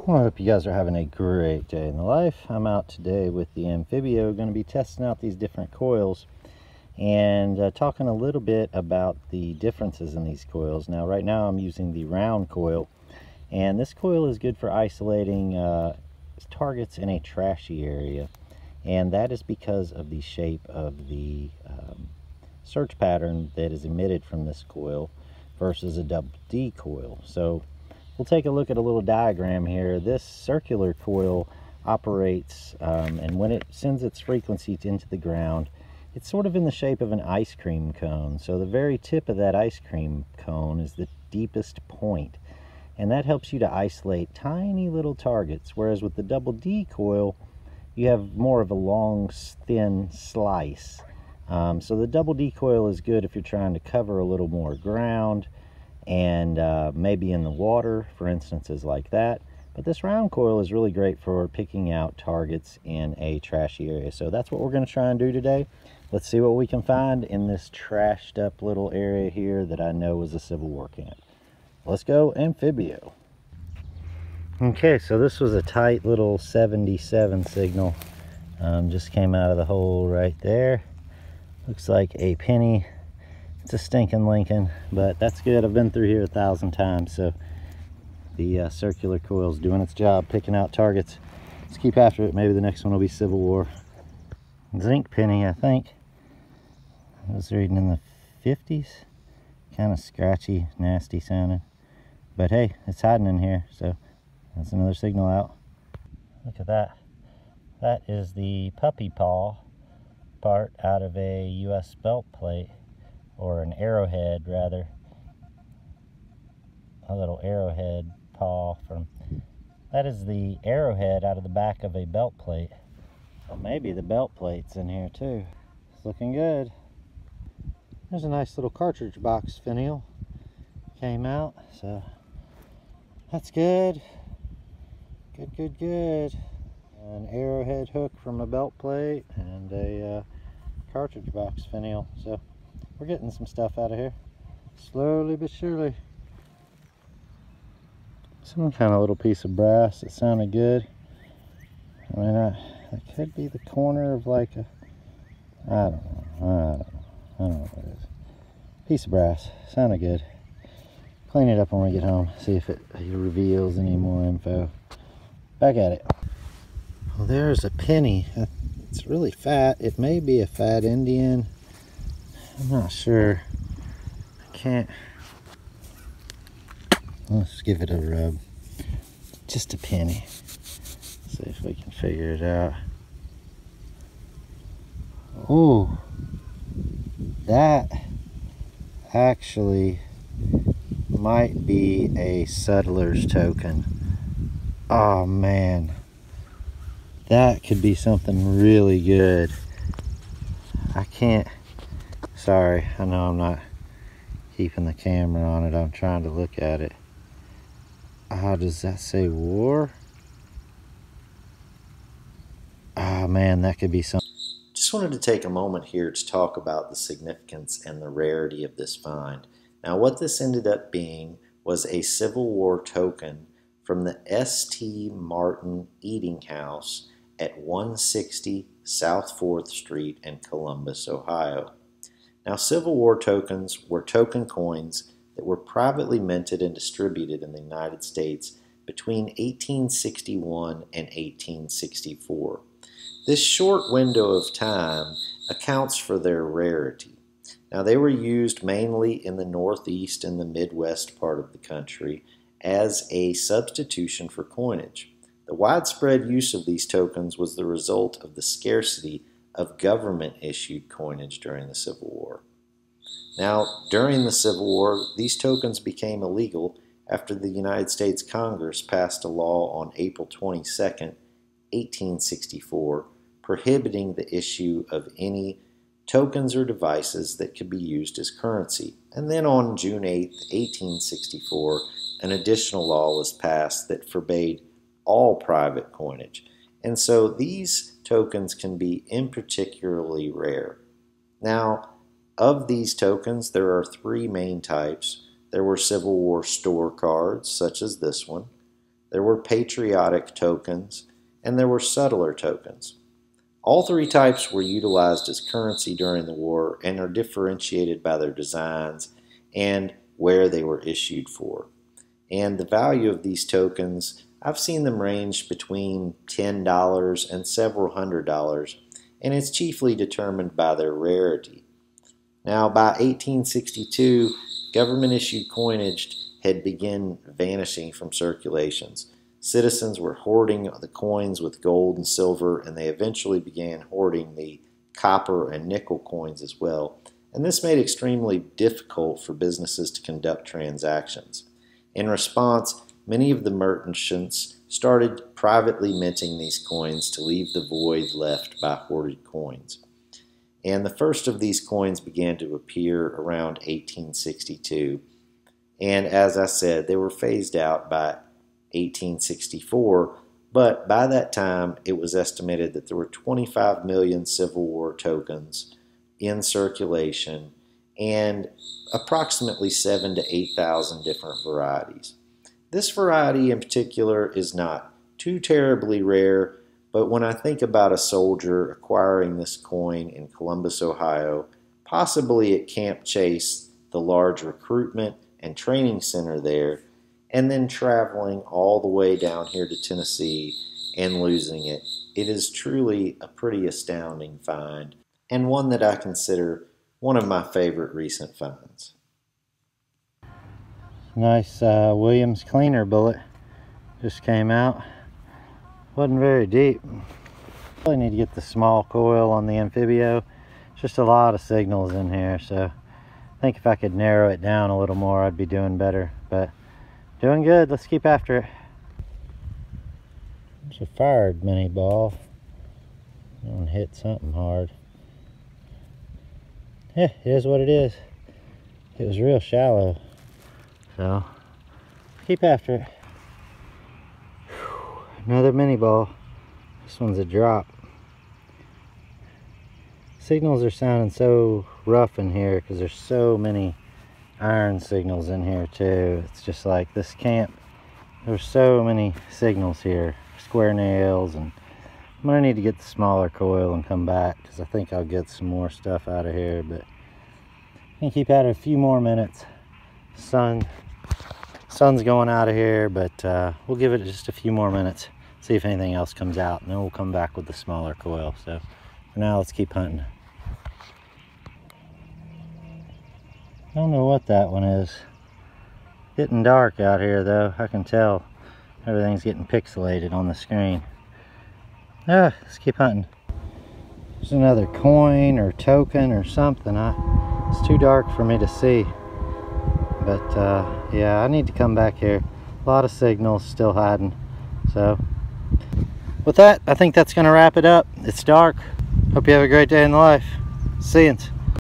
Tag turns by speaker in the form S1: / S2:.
S1: Well, I hope you guys are having a great day in the life. I'm out today with the Amphibio, going to be testing out these different coils and talking a little bit about the differences in these coils. Now, right now I'm using the round coil, and this coil is good for isolating targets in a trashy area, and that is because of the shape of the search pattern that is emitted from this coil versus a double D coil. So we'll take a look at a little diagram here. This circular coil operates, and when it sends its frequency into the ground, it's sort of in the shape of an ice cream cone. So the very tip of that ice cream cone is the deepest point, and that helps you to isolate tiny little targets, whereas with the double D coil, you have more of a long, thin slice. So the double D coil is good if you're trying to cover a little more ground, and maybe in the water, for instances like that. But this round coil is really great for picking out targets in a trashy area. So that's what we're going to try and do today. Let's see what we can find in this trashed up little area here that I know was a Civil War camp. Let's go Amphibio. Okay, so this was a tight little 77 signal. Just came out of the hole right there. Looks like a penny. It's a stinking Lincoln, but that's good. I've been through here 1,000 times, so the circular coil is doing its job, picking out targets. Let's keep after it. Maybe the next one will be Civil War. Zinc penny, I think. I was reading in the 50s. Kind of scratchy, nasty sounding. But hey, it's hiding in here, so that's another signal out. Look at that. That is the puppy paw part out of a US belt plate, or an arrowhead rather. A little arrowhead paw from, that is the arrowhead out of the back of a belt plate. Well, maybe the belt plate's in here too. It's looking good. There's a nice little cartridge box finial came out, so that's good. Good. An arrowhead hook from a belt plate and a cartridge box finial. So we're getting some stuff out of here, slowly but surely. Some kind of little piece of brass that sounded good. I mean, it could be the corner of like a, I don't know what it is. Piece of brass, sounded good. Clean it up when we get home, see if it reveals any more info. Back at it. Well, there's a penny. It's really fat. It may be a fat Indian. I'm not sure. I can't. Let's give it a rub. Just a penny. See if we can figure it out. Oh, that actually might be a settler's token. Oh man, that could be something really good. I can't, sorry, I know I'm not keeping the camera on it. I'm trying to look at it. Does that say war? Oh man, that could be something. Just wanted to take a moment here to talk about the significance and the rarity of this find. Now, what this ended up being was a Civil War token from the S.T. Martin Eating House at 160 South 4th Street in Columbus, Ohio. Now, Civil War tokens were token coins that were privately minted and distributed in the United States between 1861 and 1864. This short window of time accounts for their rarity. Now, they were used mainly in the Northeast and the Midwest part of the country as a substitution for coinage. The widespread use of these tokens was the result of the scarcity of government-issued coinage during the Civil War. Now, during the Civil War, these tokens became illegal after the United States Congress passed a law on April 22, 1864, prohibiting the issue of any tokens or devices that could be used as currency. And then on June 8, 1864, an additional law was passed that forbade all private coinage. And so these tokens can be particularly rare. Now, of these tokens, there are three main types. There were Civil War store cards, such as this one. there were patriotic tokens, and there were subtler tokens. All three types were utilized as currency during the war and are differentiated by their designs and where they were issued for. And the value of these tokens, I've seen them range between $10 and several $100s, and it's chiefly determined by their rarity. Now, by 1862, government-issued coinage had begun vanishing from circulations. Citizens were hoarding the coins with gold and silver, and they eventually began hoarding the copper and nickel coins as well. And this made it extremely difficult for businesses to conduct transactions. In response, many of the merchants started privately minting these coins to leave the void left by hoarded coins. And the first of these coins began to appear around 1862. And as I said, they were phased out by 1864, but by that time it was estimated that there were 25 million Civil War tokens in circulation and approximately 7,000 to 8,000 different varieties. This variety in particular is not too terribly rare, but when I think about a soldier acquiring this coin in Columbus, Ohio, possibly at Camp Chase, the large recruitment and training center there, and then traveling all the way down here to Tennessee and losing it, it is truly a pretty astounding find, and one that I consider one of my favorite recent finds. Nice Williams cleaner bullet just came out. Wasn't very deep. Probably need to get the small coil on the Amphibio. Just a lot of signals in here, so I think if I could narrow it down a little more, I'd be doing better. But doing good. Let's keep after it. It's a fired mini ball. I'm gonna hit something hard. Yeah, it is what it is. It was real shallow, so keep after it. Another mini ball. This one's a drop. Signals are sounding so rough in here because there's so many iron signals in here too. It's just like this camp, there's so many signals here, square nails, and I'm gonna need to get the smaller coil and come back because I think I'll get some more stuff out of here. But I'm gonna keep at it a few more minutes. Sun's going out of here, but we'll give it just a few more minutes, see if anything else comes out, and then we'll come back with the smaller coil. So for now, let's keep hunting. I don't know what that one is. Getting dark out here though, I can tell. Everything's getting pixelated on the screen. Let's keep hunting. There's another coin or token or something. It's too dark for me to see. But yeah, I need to come back here. A lot of signals still hiding. So with that, I think that's gonna wrap it up. It's dark. Hope you have a great day in the life. See you.